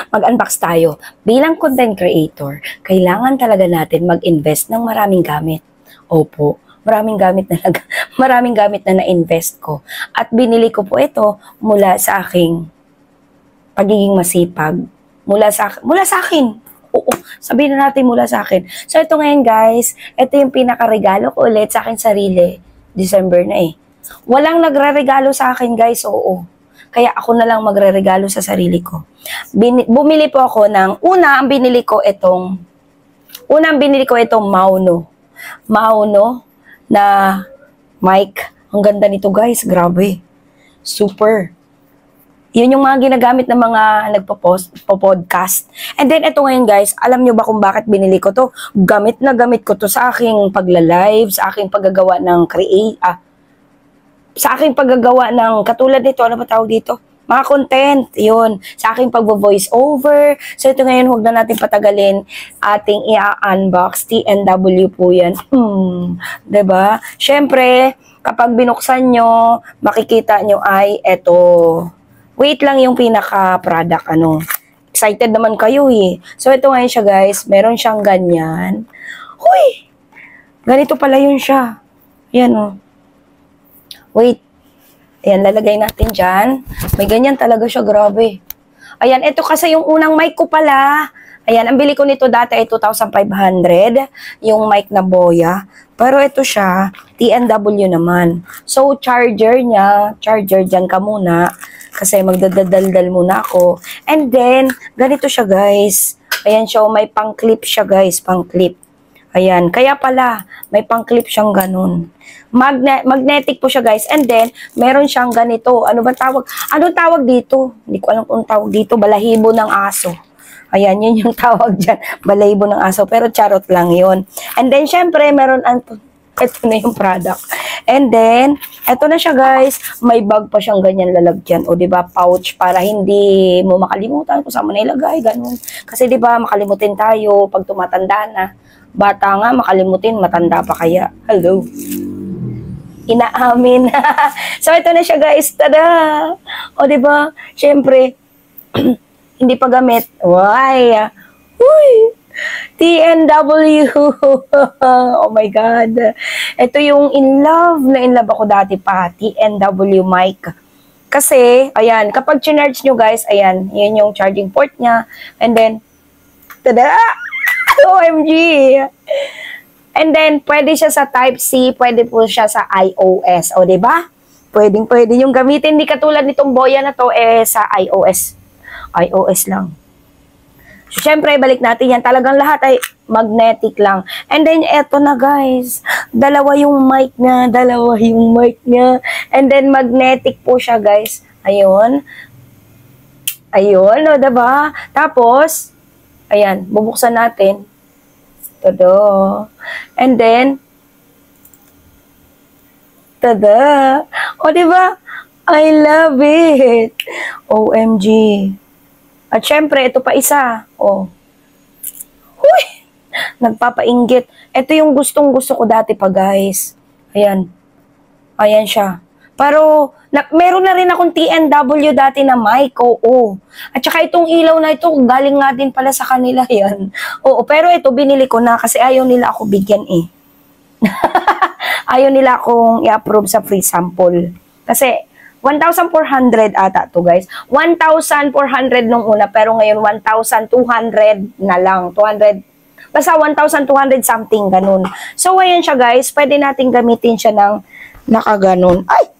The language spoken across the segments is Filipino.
Mag-unbox tayo. Bilang content creator, kailangan talaga natin mag-invest ng maraming gamit. Opo, maraming gamit na maraming gamit na na-invest ko. At binili ko po ito mula sa aking pagiging masipag. Mula sa akin. Oo, sabihin na natin mula sa akin. So ito ngayon guys, ito yung pinakaregalo ko ulit sa aking sarili. December na eh. Walang nagre-regalo sa akin guys, oo. Kaya ako na lang magre-regalo sa sarili ko. Bumili po ako ng, unang binili ko itong Mauno. Mauno na mic. Ang ganda nito guys, grabe. Super. Yun yung mga ginagamit ng mga nagpo-podcast. And then ito ngayon guys, alam nyo ba kung bakit binili ko to? Gamit na gamit ko to sa aking pagla-live, sa aking paggagawa ng sa aking paggagawa ng katulad nito, ano ba tawag dito? Mga content, yun. Sa aking pag-voice over. So ito ngayon, huwag na natin patagalin. Ating i-unbox. TNW po yan. Diba? Siyempre, kapag binuksan nyo, makikita nyo ay eto. Wait lang yung pinaka-product, Excited naman kayo eh. So, ito ngayon siya guys. Meron siyang ganyan. Huy! Ganito pala yun siya. Ayan Wait. Ayan, lalagay natin dyan. May ganyan talaga siya, grabe. Ayan, ito kasi yung unang mic ko pala. Ayan, ang bili ko nito dati ay 2,500. Yung mic na Boya. Pero ito siya, TNW naman. So, charger dyan ka muna. Kasi magdadaldal muna ako. And then, ganito siya guys. Ayan siya, may pang-clip siya guys, pang-clip. Ayan, kaya pala, may pang-clip siyang ganun. Magnetic po siya guys. And then, meron siyang ganito. Ano ba tawag? Anong tawag dito? Hindi ko alam kung tawag dito. Balahibo ng aso. Ayan, yun yung tawag dyan. Balahibo ng aso. Pero charot lang yun. And then, syempre, meron ito na yung product. And then, ito na siya guys. May bag pa siyang ganyan lalagyan. O diba, pouch para hindi mo makalimutan kung saan mo nailagay. Ganun. Kasi diba, makalimutin tayo pag tumatanda na. Bata nga, makalimutin, matanda pa kaya. Hello. Inaamin. So, ito na siya guys. Tada! O diba, syempre, hindi pa gamit. Why? Uy! TNW. Oh my God. Ito yung in love ako dati pa. TNW mic. Kasi, ayan, kapag chinarge nyo guys, ayan, yun yung charging port niya. And then, tada! OMG! And then, pwede siya sa Type-C, pwede po siya sa iOS. O, diba? Pwede yung gamitin. Hindi katulad nitong Boya na to, sa iOS. iOS lang. So, syempre, balik natin yan. Talagang lahat ay magnetic lang. And then, eto na guys. Dalawa yung mic niya. And then, magnetic po siya guys. Ayun. Ayun, o, diba? Tapos, ayan, bubuksan natin. Tada. And then, tada. O, diba? I love it. OMG. At syempre, ito pa isa. Oh. Huy! Nagpapainggit. Ito yung gustong-gusto ko dati pa, guys. Ayan. Ayan siya. Pero, meron na rin akong TNW dati na mic. Oo. At saka itong ilaw na ito, galing nga din pala sa kanila yan. Oo. Pero ito, binili ko na kasi ayaw nila ako bigyan eh. Ayaw nila akong i-approve sa free sample. Kasi, 1,400 ata to guys. 1,400 nung una, pero ngayon 1,200 na lang. 200, basta 1,200 something, ganun. So, ayan siya guys. Pwede natin gamitin siya ng nakaganon. Ay!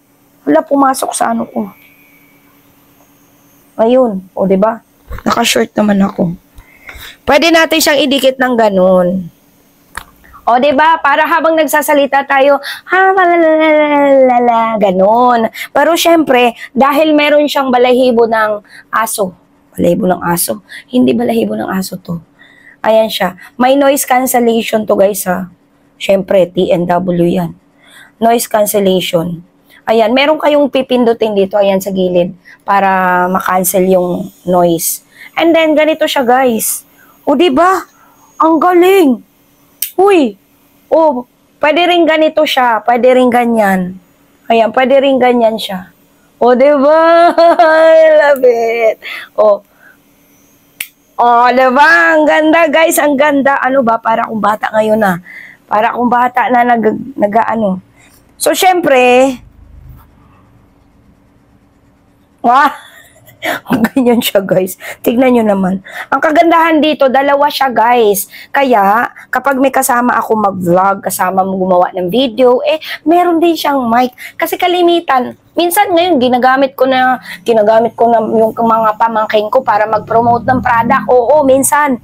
Wala, pumasok sa ano ko. Ayun. O, diba? Naka-short naman ako. Pwede natin siyang idikit ng ganun. O, diba? Para habang nagsasalita tayo, ganon. Pero syempre, dahil meron siyang balahibo ng aso. Balahibo ng aso? Hindi balahibo ng aso to. Ayan siya. May noise cancellation to guys ha. Syempre, TNW yan. Noise cancellation. Ayan, meron kayong pipindutin dito, ayan sa gilid, para makancel yung noise. And then, ganito siya guys. O, diba? Ang galing! Uy! Oh, pwede rin ganito siya. Pwede rin ganyan. Ayan, pwede rin ganyan siya. Oh, diba? I love it. Oh. Oh, diba? Ang ganda, guys. Ang ganda. Ano ba? Para akong bata ngayon na. Para akong bata na nag-ano. So, syempre, wah, ganyan siya, guys. Tignan nyo naman. Ang kagandahan dito, dalawa siya, guys. Kaya, kapag may kasama ako mag-vlog, kasama mo gumawa ng video, meron din siyang mic. Kasi kalimitan, minsan ngayon, ginagamit ko na yung mga pamangkin ko para mag-promote ng product. Oo, minsan,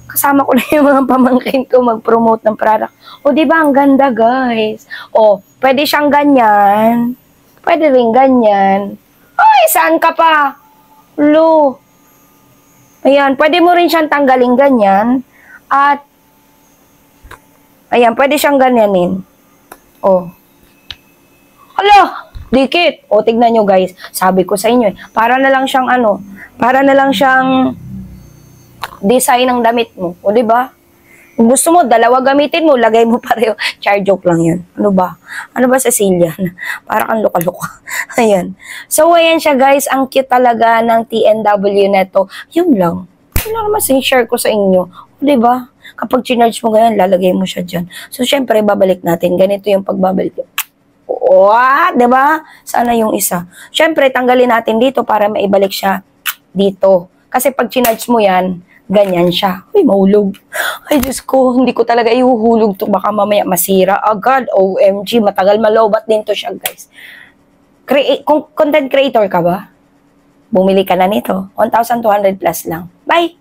kasama ko na yung mga pamangkin ko mag-promote ng product. O, di ba ang ganda, guys? O, pwede siyang ganyan. Pwede rin ganyan. Ay, saan ka pa? Lo. Ayan, pwede mo rin siyang tanggalin ganyan. At, ayan, pwede siyang ganyanin. O. Hala, dikit. O, tignan nyo, guys. Sabi ko sa inyo, para na lang siyang para na lang siyang design ng damit mo. O, di ba? Kung gusto mo, dalawa gamitin mo, lagay mo pareho. Char joke lang yun. Ano ba? Ano ba, Cecilia? Para kang luka-luka. Ayan. So, ayan siya, guys. Ang cute talaga ng TNW neto. Yun lang. Yun lang naman share ko sa inyo. O, di ba? Kapag chinarge mo ganyan, lalagay mo siya dyan. So, syempre, babalik natin. Ganito yung pagbabalik. Oo, di ba? Sana yung isa. Syempre, tanggalin natin dito para maibalik siya dito. Kasi pag chinarge mo yan, ganyan siya. Uy, mahulog. Ay, Diyos ko, hindi ko talaga ihuhulog to. Baka mamaya masira agad. OMG, matagal malobat din to siya, guys. Kung content creator ka ba? Bumili ka na nito. 1,200 plus lang. Bye!